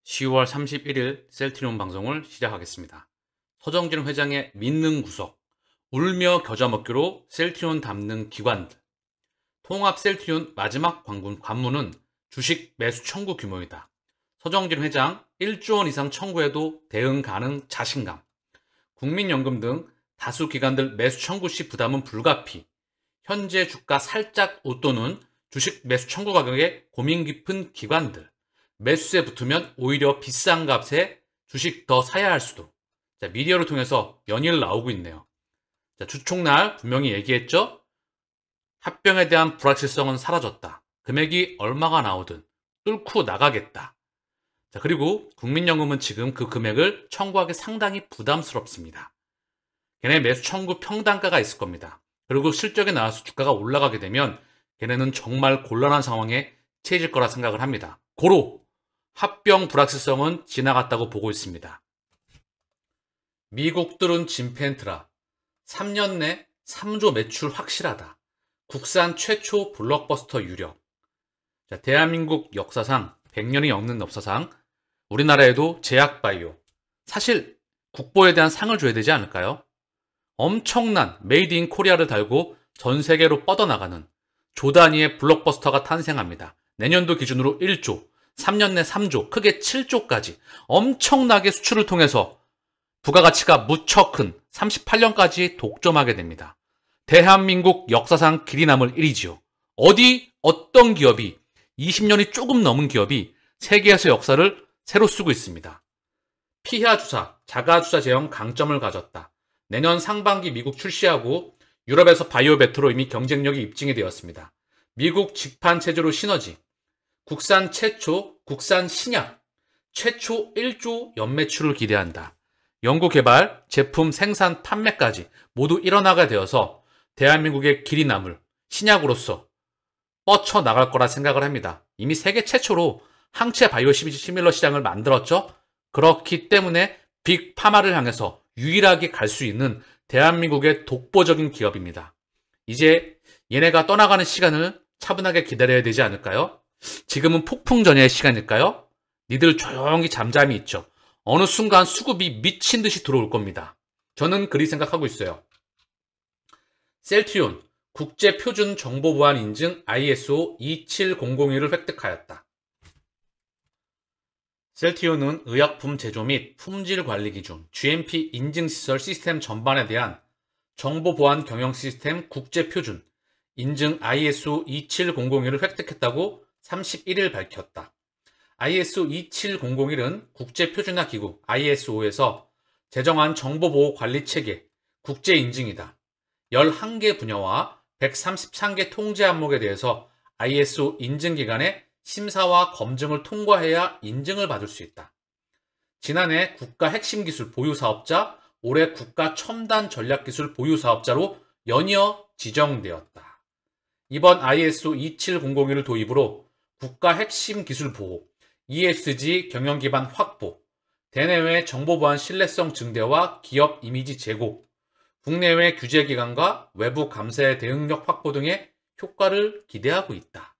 10월 31일 셀트리온 방송을 시작하겠습니다. 서정진 회장의 믿는 구석, 울며 겨자 먹기로 셀트리온 담는 기관들. 통합 셀트리온 마지막 관문은 주식 매수 청구 규모이다. 서정진 회장 1조 원 이상 청구해도 대응 가능 자신감. 국민연금 등 다수 기관들 매수 청구 시 부담은 불가피. 현재 주가 살짝 웃도는 주식 매수 청구 가격에 고민 깊은 기관들. 매수세 붙으면 오히려 비싼 값에 주식 더 사야 할 수도. 자, 미디어를 통해서 연일 나오고 있네요. 자, 주총날 분명히 얘기했죠? 합병에 대한 불확실성은 사라졌다. 금액이 얼마가 나오든 뚫고 나가겠다. 자, 그리고 국민연금은 지금 그 금액을 청구하기 상당히 부담스럽습니다. 걔네 매수 청구 평단가가 있을 겁니다. 그리고 실적에 나와서 주가가 올라가게 되면 걔네는 정말 곤란한 상황에 처해질 거라 생각을 합니다. 고로 합병 불확실성은 지나갔다고 보고 있습니다. 미국들은 진펜트라. 3년 내 3조 매출 확실하다. 국산 최초 블록버스터 유력. 자, 대한민국 역사상 100년이 넘는 역사상 우리나라에도 제약바이오. 사실 국보에 대한 상을 줘야 되지 않을까요? 엄청난 메이드 인 코리아를 달고 전 세계로 뻗어나가는 조 단위의 블록버스터가 탄생합니다. 내년도 기준으로 1조, 3년 내 3조, 크게 7조까지 엄청나게 수출을 통해서 부가가치가 무척 큰 38년까지 독점하게 됩니다. 대한민국 역사상 길이 남을 일이지요. 어떤 기업이 20년이 조금 넘은 기업이 세계에서 역사를 새로 쓰고 있습니다. 피하 주사, 자가 주사 제형 강점을 가졌다. 내년 상반기 미국 출시하고 유럽에서 바이오 베트로 이미 경쟁력이 입증이 되었습니다. 미국 직판 체제로 시너지, 국산 최초, 국산 신약, 최초 1조 연매출을 기대한다. 연구개발, 제품 생산, 판매까지 모두 일어나게 되어서 대한민국의 길이 남을 신약으로서 뻗쳐나갈 거라 생각을 합니다. 이미 세계 최초로 항체 바이오 시밀러 시장을 만들었죠. 그렇기 때문에 빅파마를 향해서 유일하게 갈 수 있는 대한민국의 독보적인 기업입니다. 이제 얘네가 떠나가는 시간을 차분하게 기다려야 되지 않을까요? 지금은 폭풍전야의 시간일까요? 니들 조용히 잠잠히 있죠. 어느 순간 수급이 미친 듯이 들어올 겁니다. 저는 그리 생각하고 있어요. 셀트리온 국제표준정보보안 인증 ISO 27001을 획득하였다. 셀트리온은 의약품 제조 및 품질관리 기준, GMP 인증시설 시스템 전반에 대한 정보보안 경영 시스템 국제표준 인증 ISO 27001을 획득했다고 31일 밝혔다. ISO 27001은 국제표준화기구 ISO에서 제정한 정보보호관리체계 국제인증이다. 11개 분야와 133개 통제 항목에 대해서 ISO 인증기관의 심사와 검증을 통과해야 인증을 받을 수 있다. 지난해 국가 핵심 기술 보유 사업자, 올해 국가 첨단 전략기술 보유 사업자로 연이어 지정되었다. 이번 ISO 27001을 도입으로 국가 핵심 기술 보호, ESG 경영 기반 확보, 대내외 정보보안 신뢰성 증대와 기업 이미지 제고, 국내외 규제기관과 외부 감사의 대응력 확보 등의 효과를 기대하고 있다.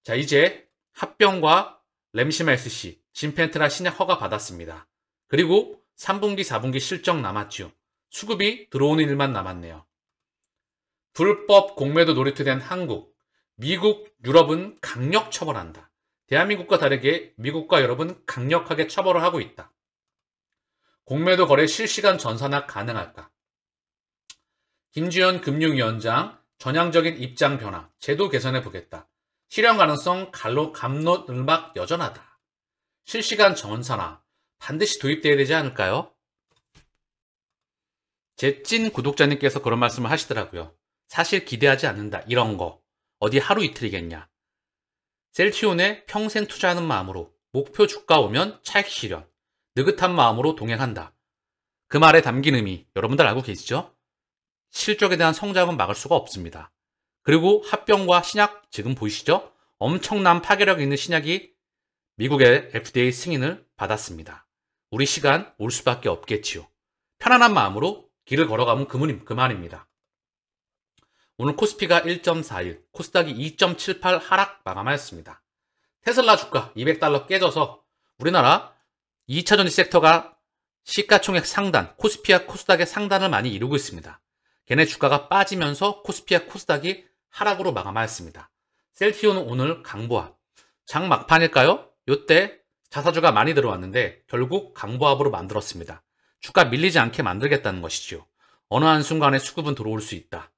자, 이제 합병과 램시마 SC, 진펜트라 신약 허가 받았습니다. 그리고 3분기, 4분기 실적 남았죠. 수급이 들어오는 일만 남았네요. 불법 공매도 놀이터된 한국, 미국, 유럽은 강력 처벌한다. 대한민국과 다르게 미국과 유럽은 강력하게 처벌을 하고 있다. 공매도 거래 실시간 전산화 가능할까? 김주현 금융위원장 전향적인 입장 변화, 제도 개선해 보겠다. 실현 가능성 감론을박 여전하다. 실시간 전산화 반드시 도입돼야 되지 않을까요? 제 찐 구독자님께서 그런 말씀을 하시더라고요. 사실 기대하지 않는다. 이런 거 어디 하루 이틀이겠냐. 셀트리온에 평생 투자하는 마음으로 목표 주가 오면 차익 실현, 느긋한 마음으로 동행한다. 그 말에 담긴 의미 여러분들 알고 계시죠? 실적에 대한 성장은 막을 수가 없습니다. 그리고 합병과 신약 지금 보이시죠? 엄청난 파괴력 있는 신약이 미국의 FDA 승인을 받았습니다. 우리 시간 올 수밖에 없겠지요. 편안한 마음으로 길을 걸어가면 그만입니다. 오늘 코스피가 1.41, 코스닥이 2.78 하락 마감하였습니다. 테슬라 주가 $200 깨져서 우리나라 2차전지 섹터가 시가총액 상단, 코스피와 코스닥의 상단을 많이 이루고 있습니다. 걔네 주가가 빠지면서 코스피와 코스닥이 하락으로 마감하였습니다. 셀티오는 오늘 강보합. 장 막판일까요? 요때 자사주가 많이 들어왔는데 결국 강보합으로 만들었습니다. 주가 밀리지 않게 만들겠다는 것이죠. 어느 한순간에 수급은 들어올 수 있다.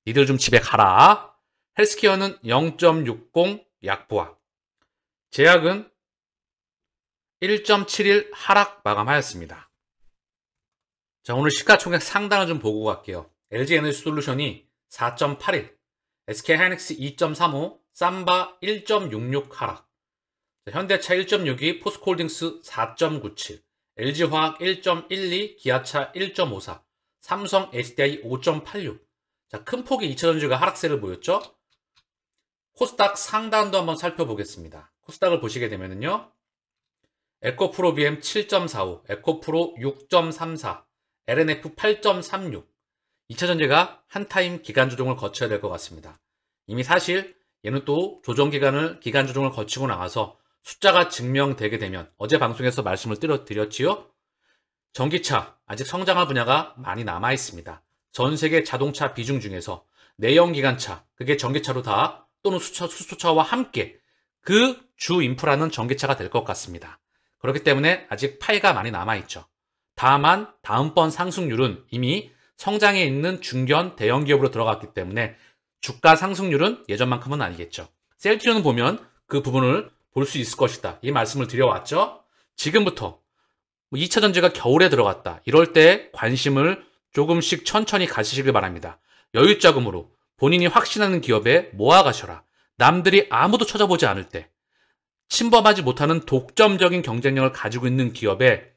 니들 좀 집에 가라. 헬스케어는 0.60 약보합. 제약은 1.71 하락 마감하였습니다. 자, 오늘 시가총액 상단을 좀 보고 갈게요. LG에너지솔루션이 4.81, SK하이닉스 2.35, 삼바 1.66 하락. 자, 현대차 1.62, 포스코홀딩스 4.97, LG화학 1.12, 기아차 1.54, 삼성 SDI 5.86. 자, 큰 폭의 2차전지가 하락세를 보였죠? 코스닥 상단도 한번 살펴보겠습니다. 코스닥을 보시게 되면요. 에코프로 BM 7.45, 에코프로 6.34, LNF 8.36. 2차전지가 한타임 기간 조정을 거쳐야 될 것 같습니다. 이미 사실 얘는 또 기간 조정을 거치고 나가서 숫자가 증명되게 되면 어제 방송에서 말씀을 드렸지요. 전기차 아직 성장할 분야가 많이 남아 있습니다. 전 세계 자동차 비중 중에서 내연기관차, 그게 전기차로 다 또는 수소차와 함께 그 주 인프라는 전기차가 될 것 같습니다. 그렇기 때문에 아직 파이가 많이 남아있죠. 다만 다음번 상승률은 이미 성장해 있는 중견 대형 기업으로 들어갔기 때문에 주가 상승률은 예전만큼은 아니겠죠. 셀티오는 보면 그 부분을 볼 수 있을 것이다. 이 말씀을 드려왔죠. 지금부터 2차전지가 겨울에 들어갔다. 이럴 때 관심을 조금씩 천천히 가시길 바랍니다. 여유자금으로 본인이 확신하는 기업에 모아가셔라. 남들이 아무도 찾아보지 않을 때, 침범하지 못하는 독점적인 경쟁력을 가지고 있는 기업에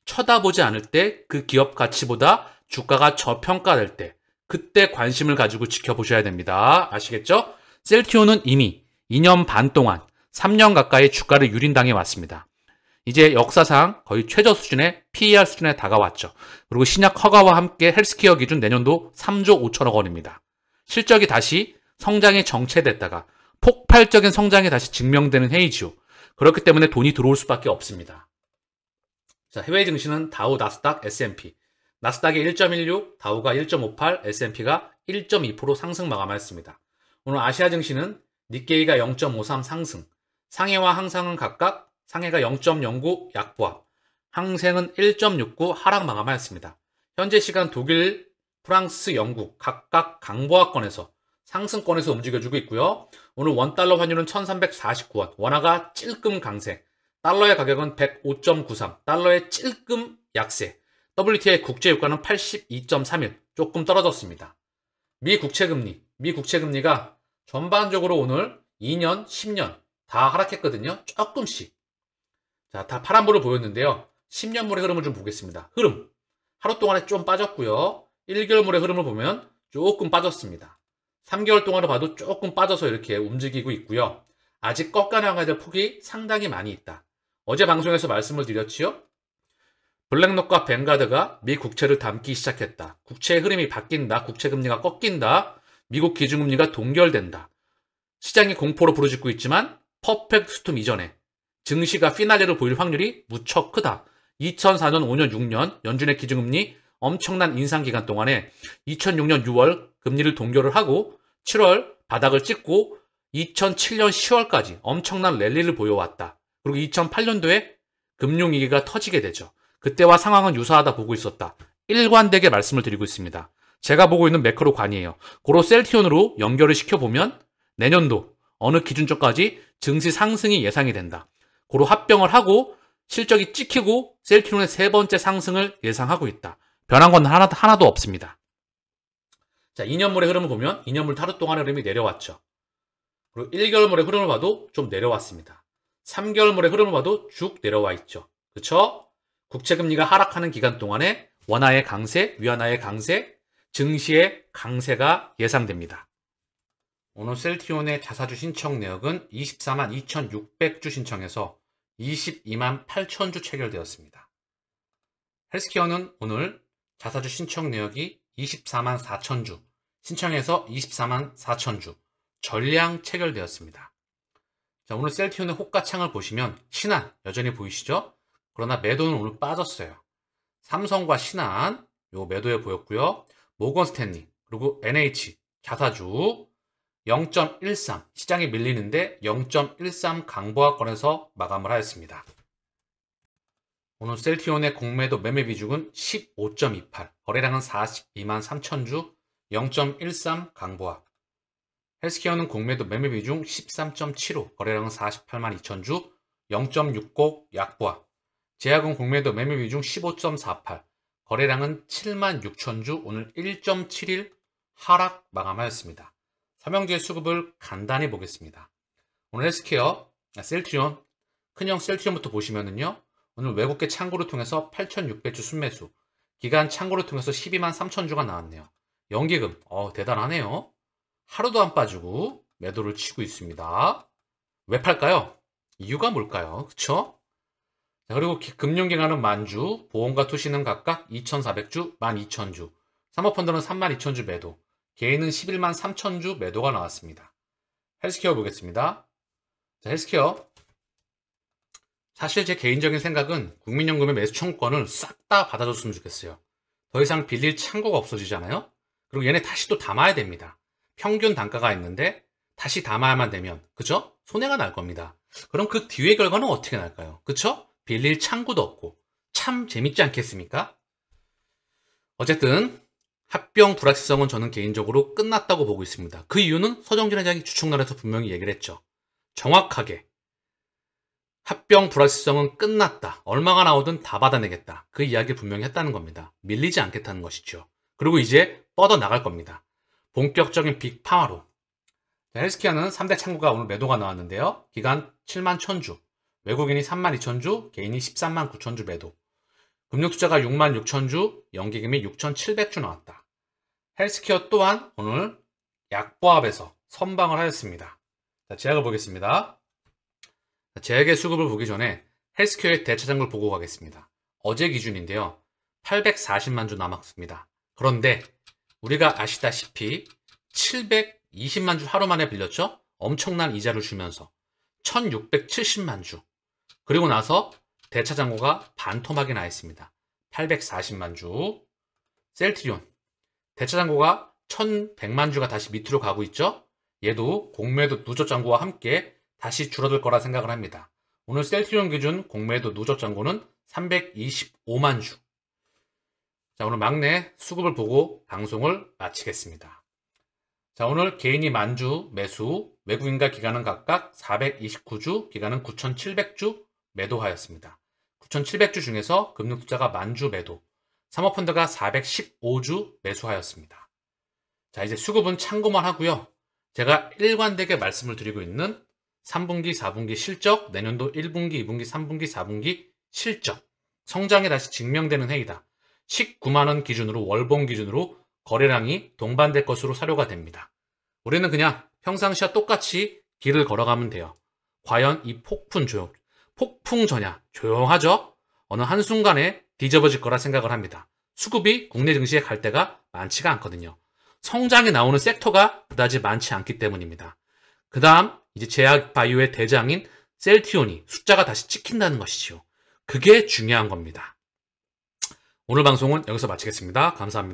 쳐다보지 않을 때 그 기업 가치보다 주가가 저평가될 때 그때 관심을 가지고 지켜보셔야 됩니다. 아시겠죠? 셀티오는 이미 2년 반 동안 3년 가까이 주가를 유린당해 왔습니다. 이제 역사상 거의 최저 수준의 PER 수준에 다가왔죠. 그리고 신약 허가와 함께 헬스케어 기준 내년도 3조 5천억 원입니다. 실적이 다시 성장이 정체됐다가 폭발적인 성장이 다시 증명되는 해이지요. 그렇기 때문에 돈이 들어올 수밖에 없습니다. 자, 해외 증시는 다우, 나스닥, S&P. 나스닥이 1.16, 다우가 1.58, S&P가 1.2% 상승 마감하였습니다. 오늘 아시아 증시는 니케이가 0.53 상승, 상해와 항상은 각각 상해가 0.09 약보합, 항생은 1.69 하락 마감하였습니다. 현재 시간 독일, 프랑스, 영국 각각 강보합권에서 상승권에서 움직여주고 있고요. 오늘 원달러 환율은 1349원, 원화가 찔끔 강세, 달러의 가격은 105.93, 달러의 찔끔 약세, WTI 국제유가는 82.31, 조금 떨어졌습니다. 미 국채금리가 전반적으로 오늘 2년, 10년 다 하락했거든요. 조금씩. 자, 다 파란불을 보였는데요. 10년물의 흐름을 좀 보겠습니다. 흐름. 하루 동안에 좀 빠졌고요. 1개월물의 흐름을 보면 조금 빠졌습니다. 3개월 동안을 봐도 조금 빠져서 이렇게 움직이고 있고요. 아직 꺾어나가야 될 폭이 상당히 많이 있다. 어제 방송에서 말씀을 드렸지요. 블랙록과 뱅가드가 미 국채를 담기 시작했다. 국채의 흐름이 바뀐다. 국채금리가 꺾인다. 미국 기준금리가 동결된다. 시장이 공포로 부르짖고 있지만 퍼펙트 스톰 이전에 증시가 피날레를 보일 확률이 무척 크다. 2004년, 5년, 6년 연준의 기준금리 엄청난 인상 기간 동안에 2006년 6월 금리를 동결을 하고 7월 바닥을 찍고 2007년 10월까지 엄청난 랠리를 보여왔다. 그리고 2008년도에 금융위기가 터지게 되죠. 그때와 상황은 유사하다 보고 있었다. 일관되게 말씀을 드리고 있습니다. 제가 보고 있는 매크로관이에요. 고로 셀티온으로 연결을 시켜보면 내년도 어느 기준점까지 증시 상승이 예상이 된다. 고로 합병을 하고 실적이 찍히고 셀티온의 세 번째 상승을 예상하고 있다. 변한 건 하나도 없습니다. 자, 2년물의 흐름을 보면 2년물 하루 동안의 흐름이 내려왔죠. 그리고 1개월물의 흐름을 봐도 좀 내려왔습니다. 3개월물의 흐름을 봐도 쭉 내려와 있죠. 그렇죠? 국채금리가 하락하는 기간 동안에 원화의 강세, 위안화의 강세, 증시의 강세가 예상됩니다. 오늘 셀티온의 자사주 신청 내역은 24만 2,600주 신청해서 22만 8,000주 체결되었습니다. 헬스케어는 오늘 자사주 신청 내역이 24만 자, 오늘 셀트리온의 호가창을 보시면 신한 여전히 보이시죠? 그러나 매도는 오늘 빠졌어요. 삼성과 신한 요 매도에 보였고요. 모건 스탠리 그리고 NH 자사주 0.13 시장이 밀리는데 0.13 강보합권에서 마감을 하였습니다. 오늘 셀트리온의 공매도 매매 비중은 15.28 거래량은 42만 3천주 0.13 강보합. 헬스케어는 공매도 매매 비중 13.75 거래량은 48만 2천주 0.60 약보합. 제약은 공매도 매매 비중 15.48 거래량은 7만 6천주 오늘 1.71 하락 마감하였습니다. 삼형제 수급을 간단히 보겠습니다. 오늘 헬스케어 셀트리온 큰형 셀트리온부터 보시면은요. 오늘 외국계 창구를 통해서 8,600주 순매수 기간 창구를 통해서 12만 3천주가 나왔네요. 연기금 대단하네요. 하루도 안 빠지고 매도를 치고 있습니다. 왜 팔까요? 이유가 뭘까요? 그쵸? 자, 그리고 금융기관은 만주, 보험과 투시는 각각 2,400주, 12,000주, 사모펀드는 32,000주 매도, 개인은 11만 3천주 매도가 나왔습니다. 헬스케어 보겠습니다. 자, 헬스케어 사실 제 개인적인 생각은 국민연금의 매수 청구권을 싹 다 받아줬으면 좋겠어요. 더 이상 빌릴 창구가 없어지잖아요. 그리고 얘네 다시 또 담아야 됩니다. 평균 단가가 있는데 다시 담아야만 되면 그죠? 손해가 날 겁니다. 그럼 그 뒤의 결과는 어떻게 날까요? 그쵸? 빌릴 창구도 없고 참 재밌지 않겠습니까? 어쨌든 합병 불확실성은 저는 개인적으로 끝났다고 보고 있습니다. 그 이유는 서정진 회장이 주총날에서 분명히 얘기를 했죠. 정확하게 합병 불확실성은 끝났다. 얼마가 나오든 다 받아내겠다. 그 이야기를 분명히 했다는 겁니다. 밀리지 않겠다는 것이죠. 그리고 이제 뻗어나갈 겁니다. 본격적인 빅파마로. 헬스케어는 3대 창구가 오늘 매도가 나왔는데요. 기간 7만 1000주, 외국인이 3만 2000주, 개인이 13만 9000주 매도. 금융투자가 6만 6000주, 연기금이 6700주 나왔다. 헬스케어 또한 오늘 약보합에서 선방을 하였습니다. 자, 제약을 보겠습니다. 제약의 수급을 보기 전에 헬스케어의 대차장을 보고 가겠습니다. 어제 기준인데요. 840만 주 남았습니다. 그런데 우리가 아시다시피 720만 주 하루 만에 빌렸죠? 엄청난 이자를 주면서 1670만 주. 그리고 나서 대차장고가 반토막이 나 있습니다. 840만 주. 셀트리온 대차장고가 1100만 주가 다시 밑으로 가고 있죠? 얘도 공매도 누적 잔고와 함께 다시 줄어들 거라 생각을 합니다. 오늘 셀트리온 기준 공매도 누적 잔고는 325만 주. 자, 오늘 막내 수급을 보고 방송을 마치겠습니다. 자, 오늘 개인이 만주 매수, 외국인과 기관은 각각 429주, 기관은 9,700주 매도하였습니다. 9,700주 중에서 금융투자가 만주 매도, 사모펀드가 415주 매수하였습니다. 자, 이제 수급은 참고만 하고요. 제가 일관되게 말씀을 드리고 있는 3분기, 4분기 실적, 내년도 1분기, 2분기, 3분기, 4분기 실적, 성장이 다시 증명되는 해이다. 19만원 기준으로 월봉 기준으로 거래량이 동반될 것으로 사료가 됩니다. 우리는 그냥 평상시와 똑같이 길을 걸어가면 돼요. 과연 이 폭풍전야 조용하죠? 어느 한순간에 뒤집어질 거라 생각을 합니다. 수급이 국내 증시에 갈 때가 많지가 않거든요. 성장이 나오는 섹터가 그다지 많지 않기 때문입니다. 그 다음 이제 제약 바이오의 대장인 셀트리온이 숫자가 다시 찍힌다는 것이죠. 그게 중요한 겁니다. 오늘 방송은 여기서 마치겠습니다. 감사합니다.